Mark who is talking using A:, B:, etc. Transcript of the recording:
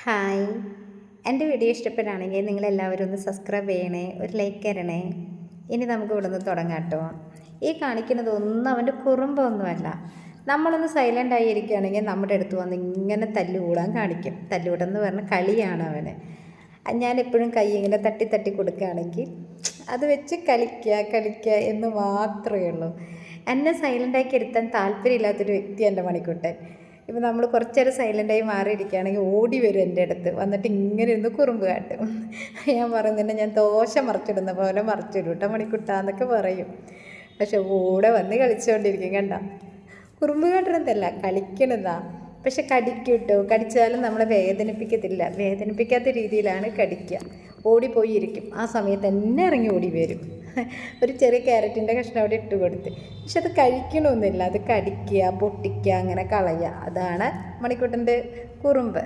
A: Hi, എൻ്റെ video ഇഷ്ടപ്പെടുകയാണെങ്കിൽ നിങ്ങളെല്ലാവരും ഒന്ന് സബ്സ്ക്രൈബ് ചെയ്യണേ, ഒരു ലൈക്ക് തരണേ. ഇനി നമുക്ക് ഇവിടെ നിന്ന് തുടങ്ങാം കേട്ടോ. ഈ കാണിക്കുന്നതൊന്നും അവൻ്റെ കുറുമ്പൊന്നുമല്ല. നമ്മളൊന്ന് സൈലൻ്റ് ആയിരിക്കുകയാണെങ്കിൽ നമ്മുടെ അടുത്ത് വന്ന് ഇങ്ങനെ തല്ലുകൂടാൻ കാണിക്കും. തല്ലുകൂടെന്ന് പറഞ്ഞാൽ കളിയാണ് അവന്. ഞാനെപ്പോഴും കൈ ഇങ്ങനെ തട്ടി തട്ടി കൊടുക്കുകയാണെങ്കിൽ അത് വെച്ച് കളിക്കുക എന്ന് മാത്രമേ ഉള്ളൂ. എന്നെ സൈലൻ്റാക്കി ഇരുത്താൻ താല്പര്യമില്ലാത്തൊരു വ്യക്തി എൻ്റെ മണിക്കുട്ടൻ. ഇപ്പം നമ്മൾ കുറച്ച് നേരം സൈലൻ്റായി മാറിയിരിക്കുകയാണെങ്കിൽ ഓടി വരും എൻ്റെ അടുത്ത്, വന്നിട്ട് ഇങ്ങനെ ഇരുന്ന് കുറുമ്പ് കാട്ടും. ഞാൻ പറയുന്നുണ്ട്, ഞാൻ ദോശ മറിച്ചിടുന്ന പോലെ മറിച്ചിടും കേട്ടോ മണിക്കുട്ടാന്നൊക്കെ പറയും. പക്ഷെ കൂടെ വന്ന് കളിച്ചുകൊണ്ടിരിക്കും. കണ്ട, കുറുമ്പ് കാട്ടണതല്ല, കളിക്കണതാ. പക്ഷെ കടിക്കും കേട്ടോ. കടിച്ചാലും നമ്മളെ വേദനിപ്പിക്കത്തില്ല. വേദനിപ്പിക്കാത്ത രീതിയിലാണ് കടിക്കുക. ഓടിപ്പോയി ഇരിക്കും. ആ സമയത്ത് തന്നെ ഇറങ്ങി ഓടി വരും. ഒരു ചെറിയ ക്യാരറ്റിൻ്റെ കഷ്ണം അവിടെ ഇട്ട് കൊടുത്ത്. പക്ഷെ അത് കഴിക്കണമെന്നില്ല. അത് കടിക്കുക, പൊട്ടിക്കുക, അങ്ങനെ കളയുക. അതാണ് മണിക്കുട്ടൻ്റെ കുറുമ്പ്.